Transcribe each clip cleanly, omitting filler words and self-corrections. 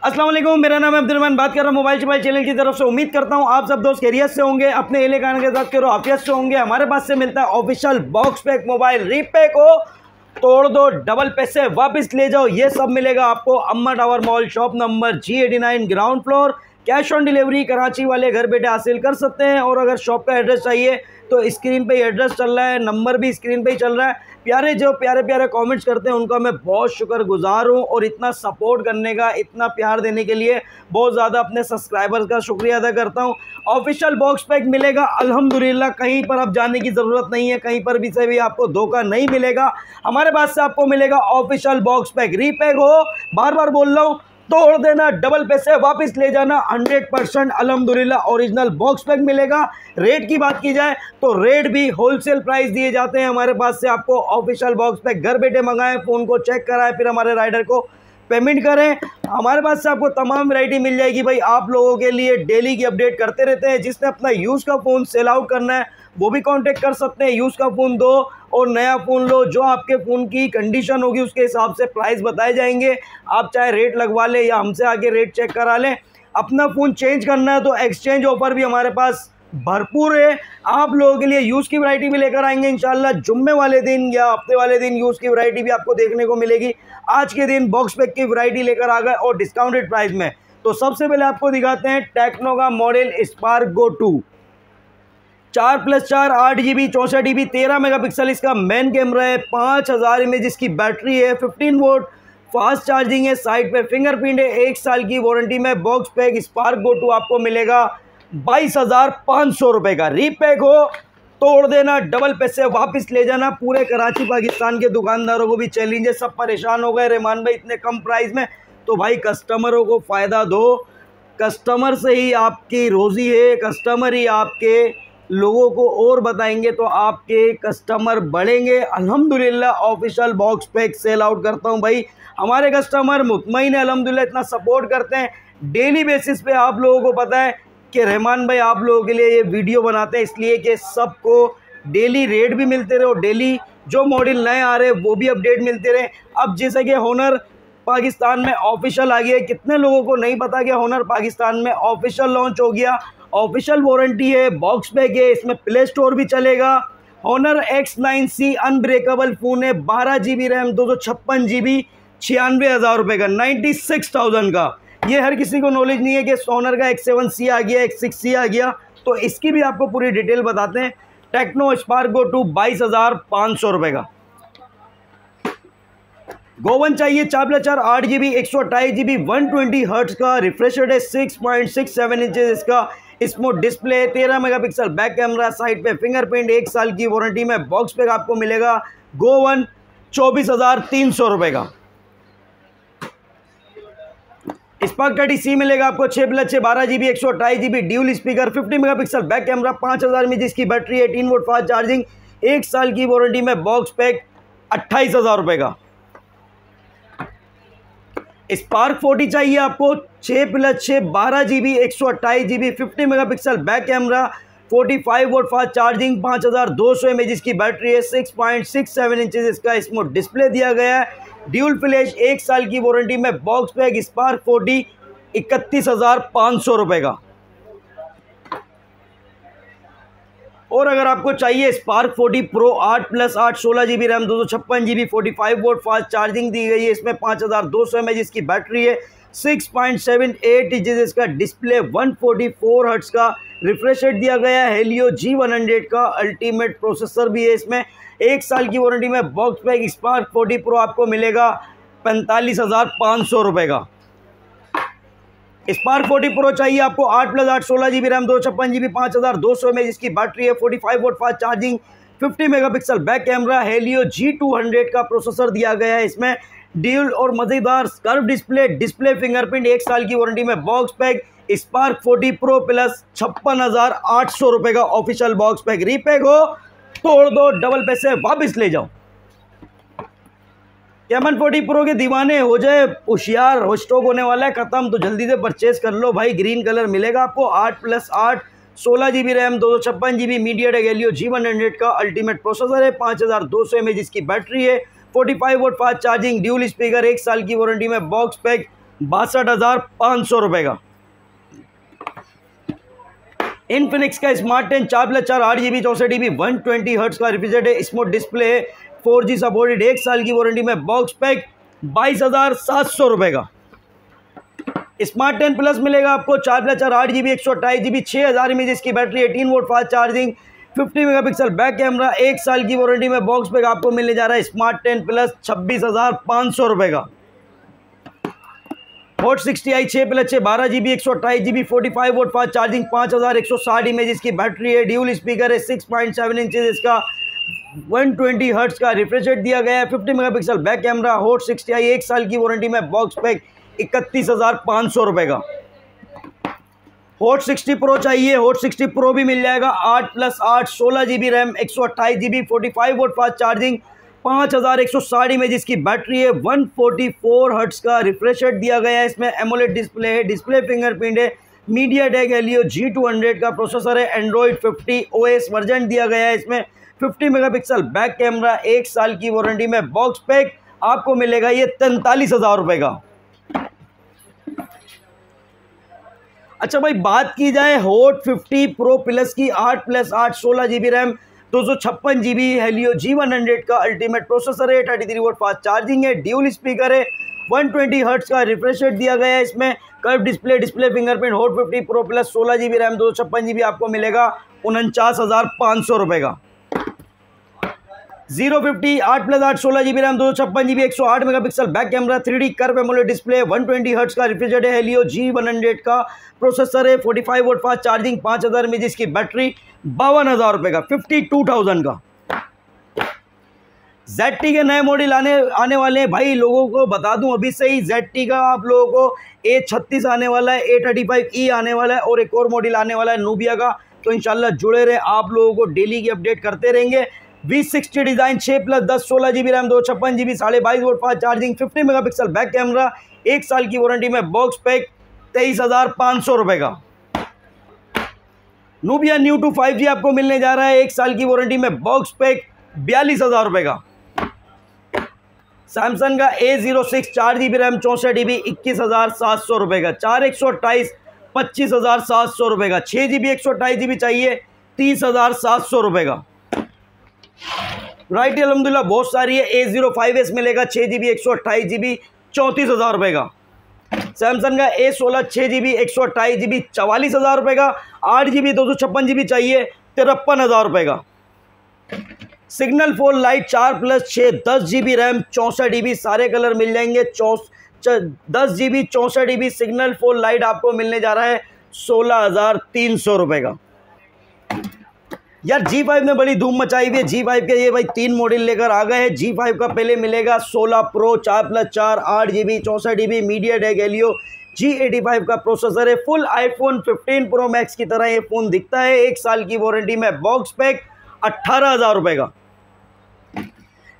अस्सलाम वालेकुम, मेरा नाम है अब्दुल रहमान। बात कर रहा हूँ मोबाइल शोबाइल चैनल की तरफ से। उम्मीद करता हूँ आप सब दोस्त खैरियत से होंगे, अपने एले खान के साथ करो आफियत से होंगे। हमारे पास से मिलता है official box pack mobile. Repack हो, तोड़ दो, डबल पैसे वापस ले जाओ, ये सब मिलेगा आपको अम्मा tower mall, shop number G89, ground floor. Cash on delivery Karachi वाले घर बैठे हासिल कर सकते हैं। और अगर शॉप का एड्रेस चाहिए तो स्क्रीन पे ही एड्रेस चल रहा है, नंबर भी स्क्रीन पे ही चल रहा है। प्यारे प्यारे कमेंट्स करते हैं उनका मैं बहुत शुक्रगुजार हूं, और इतना सपोर्ट करने का, इतना प्यार देने के लिए बहुत ज़्यादा अपने सब्सक्राइबर्स का शुक्रिया अदा करता हूं। ऑफिशियल बॉक्स पैक मिलेगा अल्हम्दुलिल्लाह, कहीं पर आप जाने की ज़रूरत नहीं है, कहीं पर भी से भी आपको धोखा नहीं मिलेगा। हमारे पास से आपको मिलेगा ऑफिशियल बॉक्स पैक। रीपैक हो, बार बार बोल रहा हूँ, तोड़ देना, डबल पैसे वापस ले जाना, 100% अल्हम्दुलिल्लाह ओरिजिनल बॉक्स पैक मिलेगा। रेट की बात की जाए तो रेट भी होलसेल प्राइस दिए जाते हैं हमारे पास से। आपको ऑफिशियल बॉक्स पैक घर बैठे मंगाएं, फ़ोन को चेक कराएं, फिर हमारे राइडर को पेमेंट करें। हमारे पास से आपको तमाम वैरायटी मिल जाएगी भाई। आप लोगों के लिए डेली की अपडेट करते रहते हैं। जिसने अपना यूज़ का फ़ोन सेल आउट करना है वो भी कांटेक्ट कर सकते हैं। यूज़ का फ़ोन दो और नया फ़ोन लो, जो आपके फ़ोन की कंडीशन होगी उसके हिसाब से प्राइस बताए जाएंगे। आप चाहे रेट लगवा लें या हमसे आके रेट चेक करा लें। अपना फ़ोन चेंज करना है तो एक्सचेंज ऑफ़र भी हमारे पास भरपूर है। आप लोगों के लिए यूज़ की वैरायटी भी लेकर आएंगे इंशाल्लाह। जुम्मे वाले दिन या हफ्ते वाले दिन यूज़ की वैरायटी भी आपको देखने को मिलेगी। आज के दिन बॉक्स पैक की वैरायटी लेकर आ गए और डिस्काउंटेड प्राइस में। तो सबसे पहले आपको दिखाते हैं टेक्नो का model Spark Go 2। 4+4 8 GB 64 GB 13 megapixel इसका मेन कैमरा है। 5000 इमेज की बैटरी है। 15 वोल्ट फास्ट चार्जिंग है। साइड पे फिंगरप्रिंट है। 1 साल की वारंटी में बॉक्स पैक स्पार्क गो 2 आपको मिलेगा 22,500 रुपये का। रीपैक हो, तोड़ देना, डबल पैसे वापस ले जाना। पूरे कराची पाकिस्तान के दुकानदारों को भी चैलेंज है। सब परेशान हो गए, रहमान भाई इतने कम प्राइस में। तो भाई कस्टमरों को फ़ायदा दो, कस्टमर से ही आपकी रोज़ी है, कस्टमर ही आपके लोगों को और बताएंगे तो आपके कस्टमर बढ़ेंगे। अल्हम्दुलिल्लाह official box pack sell out करता हूं भाई। हमारे कस्टमर मुतमईन है अल्हम्दुलिल्लाह, इतना सपोर्ट करते हैं डेली बेसिस पे। आप लोगों को पता है कि रहमान भाई आप लोगों के लिए ये वीडियो बनाते हैं इसलिए कि सबको डेली रेट भी मिलते रहे और डेली जो मॉडल नए आ रहे हैं वो भी अपडेट मिलते रहे। अब जैसे कि होनर पाकिस्तान में ऑफिशियल आ गया है, कितने लोगों को नहीं पता कि होनर पाकिस्तान में ऑफिशियल लॉन्च हो गया। ऑफिशियल वारंटी है, बॉक्स पैक है, इसमें प्ले स्टोर भी चलेगा। होनर X9C अनब्रेकेबल फ़ोन है। 12 GB रैम, 256 GB, 96,000 रुपये का, 96,000 का। ये हर किसी को नॉलेज नहीं है कि होनर का X7C आ गया, X6C आ गया। तो इसकी भी आपको पूरी डिटेल बताते हैं। टेक्नो स्पार्क गो 2 22,500 रुपये का। गोवन चाहिए 4+4 8 GB 128 GB 120 हर्ट्ज का। रिफ्रेश रेट है 6.67 इंचेस इसका। Smooth display, 13 megapixel back camera, side पे फिंगरप्रिंट, 1 साल की वारंटी में बॉक्स पैक आपको मिलेगा गोवन 24,300 रुपये का। स्पार्क 30C मिलेगा आपको 6+6 12 GB 128 GB dual speaker, 50 megapixel back camera, 5000 mAh जिसकी बैटरी है, 18 वोल्ट फास्ट चार्जिंग, 1 साल की वारंटी में बॉक्स पैक 28,000 रुपये का। स्पार्क 40 चाहिए आपको 6+6 12 GB 128 GB 50 megapixel back camera, 45 volt fast charging, 5200 mAh इसकी बैटरी है, 6.67 इंचेस इसका स्मूथ डिस्प्ले दिया गया है, ड्यूल फ्लैश, 1 साल की वारंटी में बॉक्स पैक स्पार्क 40 31,500 रुपये का। और अगर आपको चाहिए Spark 40 Pro 8+8 16 GB RAM, 256 GB 45 volt fast charging दी गई है, इसमें 5200 mAh इसकी बैटरी है, 6.78 इंचेस इसका डिस्प्ले, 144 हर्ट्ज का रिफ्रेश रेट दिया गया है। हेलियो G100 का अल्टीमेट प्रोसेसर भी है इसमें। 1 साल की वारंटी में बॉक्स पैक स्पार्क 40 प्रो आपको मिलेगा 45,500 रुपये का। स्पार्क 40 प्रो चाहिए आपको 8+8 16 GB रैम, 256 GB 5200 mAh इसकी बैटरी है, 45 volt fast charging, 50 megapixel back camera, Helio G200 का प्रोसेसर दिया गया है इसमें, ड्यूल और मज़ेदार कर्व डिस्प्ले फिंगरप्रिंट, 1 साल की वारंटी में box pack spark 40 pro plus 56,800 रुपये का ऑफिशियल बॉक्स पैक। रीपैक हो, तोड़ दो, डबल पैसे वापस ले जाओ। कैमन 40 प्रो के दीवाने हो जाए होशियार, हो स्टॉक होने वाला है ख़त्म, तो जल्दी से परचेज कर लो भाई। ग्रीन कलर मिलेगा आपको 8+8 16 GB RAM, 256 GB MediaTek Helio G100 का अल्टीमेट प्रोसेसर है, 5200 mAh इसकी बैटरी है, 45 volt fast charging, dual speaker, 1 साल की वारंटी में बॉक्स पैक ₹62,500 का। इनफिनिक्स का स्मार्ट 10 4+4 8GB 64GB 120 हर्ट्ज का refrigerator smooth display 4G supported 1 साल की वारंटी में बॉक्स पैक ₹22,700 का। स्मार्ट 10 प्लस मिलेगा आपको 4+4 8GB 128GB 6000 mAh की battery 18 volt fast charging 50 megapixel back camera 1 साल की वारंटी में बॉक्स पैक आपको मिलने जा रहा है स्मार्ट 10 प्लस ₹26,500 का। Hot 60i 6+6 12GB 128GB 45 volt fast charging 5160 mAh की बैटरी है, ड्यूल स्पीकर है, 6.7 इंचेस इसका 120 हर्ट्ज का रिफ्रेश रेट दिया गया है, 50 megapixel back camera, hot 60i 1 साल की वारंटी में बॉक्स पैक ₹31,500 का। हॉट 60 प्रो चाहिए, हॉट 60 प्रो भी मिल जाएगा 8+8 16GB RAM 128GB 45 volt fast charging 5160 mAh की बैटरी है, 144 हर्ट्ज का रिफ्रेश रेट दिया गया है, इसमें एमोलेड डिस्प्ले है, डिस्प्ले फिंगरप्रिंट है, मीडियाटेक हेलियो G200 का प्रोसेसर है, एंड्रॉइड 50 OS वर्जन दिया गया है, इसमें 50 मेगापिक्सल बैक कैमरा 1 साल की वारंटी में बॉक्स पैक आपको मिलेगा ये ₹43,000 का। अच्छा भाई, बात की जाए हॉट 50 प्रो प्लस की 8+8 16GB RAM 256GB Helio G100 का अल्टीमेट प्रोसेसर है, 33 वोल्ट फास्ट चार्जिंग है, ड्यूल स्पीकर है, 120 हर्ट्ज का रिफ्रेश रेट दिया गया है, इसमें curve display fingerprint hot 50 pro plus 16GB RAM 256GB आपको मिलेगा ₹49,500 का। 050 8+8 16GB RAM 256GB 108 megapixel back camera 3D curve AMOLED display 120 hertz का रिफ्रिजरेटर हेलियो G100 का प्रोसेसर है, 45 वोल्ट फास्ट चार्जिंग 5000 mAh की बैटरी ₹52,000 का, 52,000 का। ZT के नए मॉडल आने वाले हैं भाई, लोगों को बता दूं अभी से ही, ZT का आप लोगों को A36 आने वाला है, A35E आने वाला है और एक और मॉडल आने वाला है नूबिया का, तो इंशाल्लाह जुड़े रहे, आप लोगों को डेली की अपडेट करते रहेंगे। V60 design 6+10 16GB RAM 256GB 22.5 volt fast charging 50 megapixel back camera 1 साल की वारंटी में बॉक्स पैक ₹23,500 का। नूबिया न्यू 2 5G आपको मिलने जा रहा है 1 साल की वारंटी में बॉक्स पैक ₹42,000 का। सैमसंग का A06 4GB रैम 64GB 21,700 का, 4128 25,700 का, 6GB 128GB चाहिए 30,700 का। वैरायटी अलहमदुलिल्लाह बहुत सारी है। A05s मिलेगा 6GB 128GB 34,000 का। सैमसंग का A16 6GB 128GB 44,000 का। 8GB 256GB चाहिए 53,000 का। Signal phone light 4+6 10GB RAM 64GB सारे कलर मिल जाएंगे। 10GB 64GB signal phone light आपको मिलने जा रहा है 16,300 का। यार G5 ने बड़ी धूम मचाई हुई है। G5 के ये भाई 3 मॉडल लेकर आ गए हैं। G5 का पहले मिलेगा 16 pro 4+4 8GB 64GB MediaTek Helio G85 का प्रोसेसर है। फुल आईफोन 15 प्रो मैक्स की तरह ये फ़ोन दिखता है। 1 साल की वारंटी में बॉक्स पैक 18,000 का।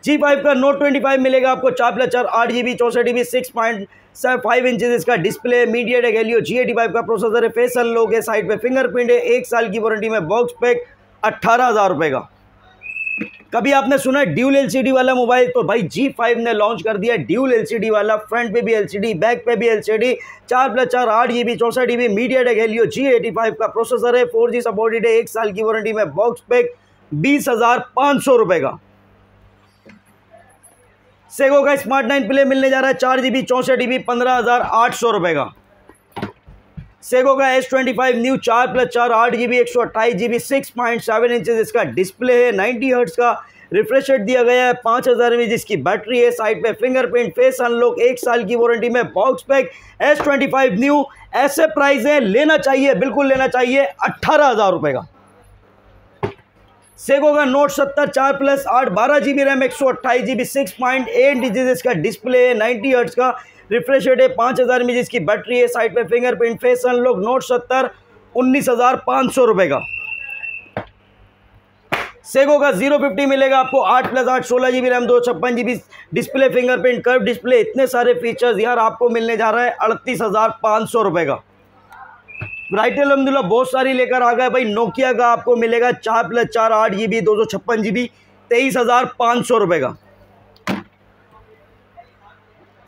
G5 का Note 25 मिलेगा आपको 4+4 8GB 64GB 6.5 इंचेस इसका डिस्प्ले, मीडियाटेक हेलियो G85 का प्रोसेसर है, फेस अनलॉक है, साइड पे फिंगरप्रिंट है। 1 साल की वारंटी में बॉक्स पैक 18,000 का। कभी आपने सुना ड्यूल LCD वाला मोबाइल? तो भाई G5 ने लॉन्च कर दिया ड्यूल LCD वाला। फ्रंट पे भी LCD, बैक पे भी LCD, 4+4 8GB 64GB MediaTek Helio G85 का प्रोसेसर है, 4G सपोर्टेड है। 1 साल की वारंटी में बॉक्स पैक 20,500 का। सेगो का स्मार्ट 9 प्ले मिलने जा रहा है 4GB 64GB 15,800 का। सेगो का S25 new 4+4 8GB 128GB 6.7 inches इसका डिस्प्ले है, 90 हर्ट्ज का रिफ्रेश रेट दिया गया है, 5000 mAh इसकी बैटरी है, साइड पे फिंगरप्रिंट, फेस अनलॉक, 1 साल की वारंटी में बॉक्स पैक। S25 न्यू ऐसे प्राइस है, लेना चाहिए, बिल्कुल लेना चाहिए 18,000 का। सेगो का Note 70 4+8 12GB RAM 128GB 6.8 inches इसका डिस्प्ले है, 90 हर्ट्ज का रिफ्रेश रेट है, 5000 mAh इसकी बैटरी है, साइड पे फिंगरप्रिंट, फेस अनलॉक। Note 70 19,500 का। सेगो का 050 मिलेगा आपको 8+8 16GB RAM 256GB display, fingerprint, curve display, इतने सारे फीचर्स यार आपको मिलने जा रहा है 38,500 का। वैरायटी अलहमदुलिल्लाह बहुत सारी लेकर आ गए भाई। नोकिया का आपको मिलेगा 4+4 8GB 256GB 23,500 का।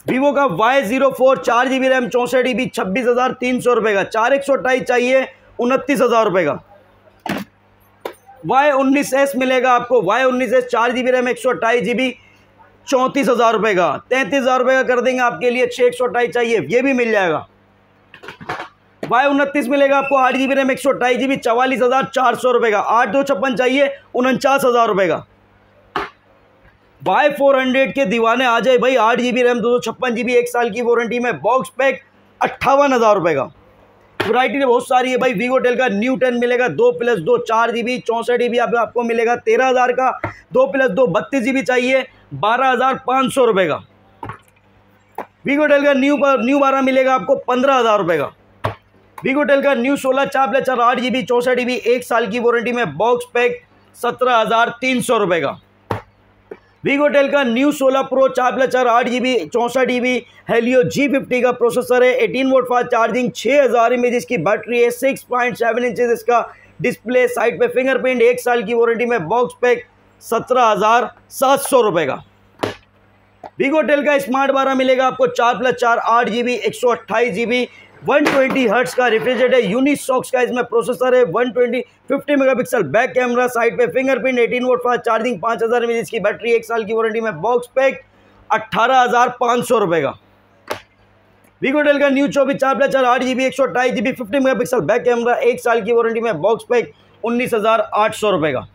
वीवो का Y04 4GB रैम 64GB 26,300 रुपये का। 4128 चाहिए 29,000 रुपये का। Y19S मिलेगा आपको, Y19S 4GB रैम 128GB 34,000 रुपये का। 33,000 रुपये का कर देंगे आपके लिए। 6 चाहिए, ये भी मिल जाएगा। Y29 मिलेगा आपको 8GB रैम 128GB 44,400 रुपये का। 8256 चाहिए 49,000 रुपये का। Y400 के दीवाने आ जाए भाई, 8GB रैम 256GB 1 साल की वारंटी में, बॉक्स पैक 58,000 रुपये का। वैरायटी तो बहुत सारी है भाई। वीवोटेल का न्यू 10 मिलेगा 2+2 4GB 64GB आपको मिलेगा 13,000 का। 2+2 32GB चाहिए 12,500 रुपये का। वीवोटेल का न्यू 12 मिलेगा आपको 15,000 रुपये का। वीवोटेल का न्यू 16 4+4 8GB 64GB 1 साल की वारंटी में, बॉक्स पैक 17,300 रुपये का। वीवोटेल का new 16 pro 4+4 8GB 64GB Helio G50 का प्रोसेसर है। 18 वोल्ट फास्ट चार्जिंग, 6000 mAh की बैटरी है, 6.7 इंचेस इसका डिस्प्ले, साइड पे फिंगरप्रिंट, 1 साल की वारंटी में, बॉक्स पैक 17,700 रुपये का। वीवोटेल का स्मार्ट 12 मिलेगा आपको 4+4 8GB 128GB 120 हर्ट्ज का रिफ्रिजरेटर है। यूनिसॉक्स का इसमें प्रोसेसर है। 50 मेगापिक्सल बैक कैमरा, साइड पे fingerprint, 18 volt fast charging, 5000 mAh की बैटरी, 1 साल की वारंटी में, बॉक्स पैक 18,500 रुपये का। वीवोटेल का new 24 4+4 8GB 128GB 50 megapixel back camera, 1 साल की वारंटी में, बॉक्स पैक 19,800 रुपये का।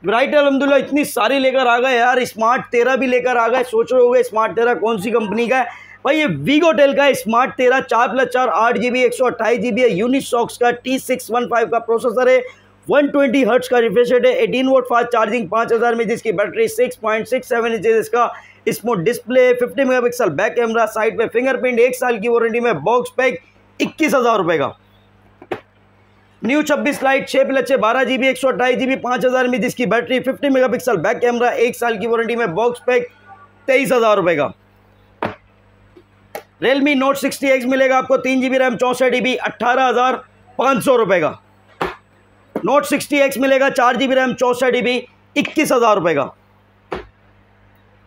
वैरायटी अल्हम्दुलिल्लाह इतनी सारी लेकर आ गए यार। स्मार्ट 13 भी लेकर आ गए। सोच रहे होंगे स्मार्ट 13 कौन सी कंपनी का है भाई? ये वीवोटेल का स्मार्ट 13 4+4 8GB 128GB है। यूनिसॉक्स का T615 का प्रोसेसर है। 120 हर्ट्ज का रिफ्रेश रेट है। 18 वोल्ट फास्ट चार्जिंग, 5000 mAh की बैटरी, 6.67 इंचेस इसका smooth display, 50 megapixel back camera, side पे फिंगरप्रिंट, 1 साल की वारंटी में, बॉक्स पैक 21,000 रुपये का। New 26 light 6+6 12GB 128GB 5000 mAh की बैटरी, 50 मेगापिक्सल बैक कैमरा, 1 साल की वारंटी में, बॉक्स पैक 23,000 रुपये का। Realme Note 60X मिलेगा आपको 3GB रैम 64GB 18,500 रुपये का। Note 60X मिलेगा 4GB रैम 64GB 21,000 रुपये का।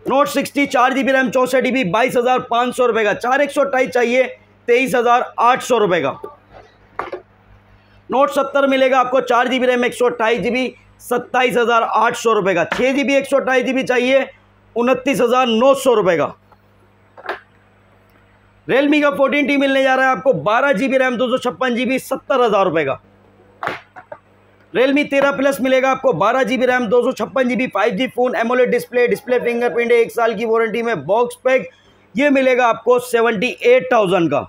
Note 60 4GB रैम 64GB 22,500 रुपये का। 4128 चाहिए 23,800 रुपये का। Note 70 मिलेगा आपको 4GB रैम 128GB 27,800 रुपये का। 6GB 128GB चाहिए 29,900 रुपये का। Realme का 14T मिलने जा रहा है आपको 12GB रैम 256GB 70,000 रुपये का। Realme 13 प्लस मिलेगा आपको 12GB RAM 256GB 5G phone, AMOLED display fingerprint, 1 साल की वारंटी में, बॉक्स पैक ये मिलेगा आपको 78,000 का।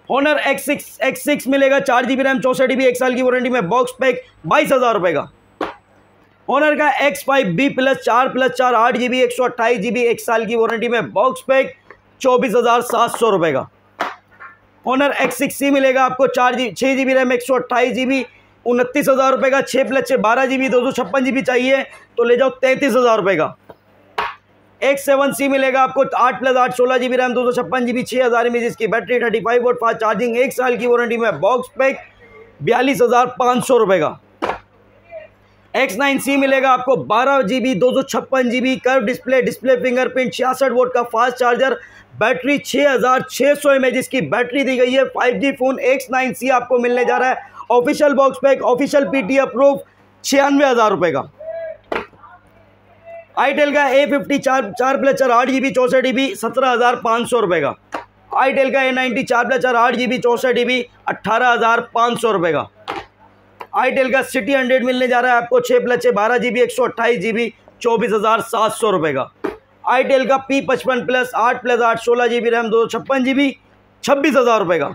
Honor X6 मिलेगा 4GB रैम 64GB 1 साल की वारंटी में, बॉक्स पैक 22,000 रुपये का। Honor का X5B प्लस 4+4 8GB 128GB 1 साल की वारंटी में, बॉक्स पैक 24,700 रुपये का। Honor X6C मिलेगा आपको 6GB रैम 128GB 29,000 रुपये का। 6+6 12GB 256GB चाहिए तो ले जाओ 33,000 रुपये का। X7C मिलेगा आपको 8+8 16GB रैम 256GB 6000 mAh की बैटरी, 35 वोल्ट फास्ट चार्जिंग, 1 साल की वारंटी में, बॉक्स पैक 42,500 रुपये का। X9C मिलेगा आपको 12GB 256GB curve display fingerprint, 66 volt का फास्ट चार्जर, बैटरी, 6600 mAh की बैटरी दी गई है। 5G फोन X9C आपको मिलने जा रहा है। Official box pack, official PT approve 96,000 रुपये का। आईटेल का A50 4+4 8GB 64GB 17,500 रुपये का। आईटेल का A90 4+4 8GB 64GB 18,500 रुपये का। आईटेल का City 100 मिलने जा रहा है आपको 6+6 12GB 128GB 24,700 रुपये का। आईटेल का P55 plus 8+8 16GB RAM 256GB 26,000 रुपये का।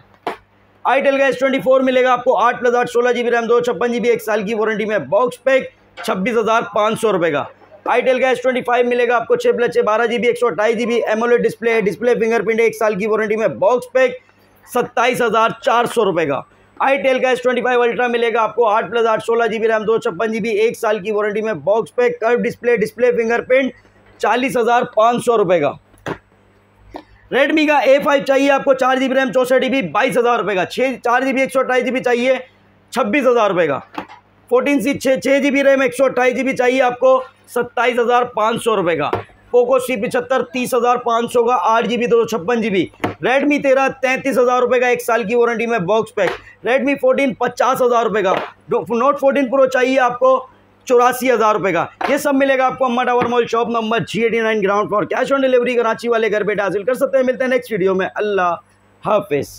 आईटेल का S24 मिलेगा आपको 8+8 16GB रैम 256GB 1 साल की वारंटी में, बॉक्स पैक 26,500 रुपये का। आईटेल का S25 मिलेगा आपको 6+6 12GB 128GB AMOLED display fingerprint, 1 साल की वारंटी में, बॉक्स पैक 27,400 रुपये का। आईटेल का S25 अल्ट्रा मिलेगा आपको 8+8 16GB रैम 256GB 1 साल की वारंटी में, box pack curve display fingerprint 40,500 रुपये का। रेडमी का A5 चाहिए आपको 4GB रैम 64GB 22,000 रुपये का। 4GB 128GB चाहिए 26,000 रुपये का। 14C 6GB रैम 128GB चाहिए आपको 27,500 रुपये का। पोको C75 30,500 का 8GB 256GB। रेडमी 13 33,000 रुपये का 1 साल की वारंटी में बॉक्स पैक। रेडमी 14 50,000 रुपये का। नोट 14 प्रो चाहिए आपको 84,000 रुपये का। ये सब मिलेगा आपको अम्मा tower mall shop number G89 ground floor. Cash on delivery Karachi वाले घर बैठे हासिल कर सकते हैं। मिलते हैं नेक्स्ट वीडियो में। अल्लाह हाफिज़।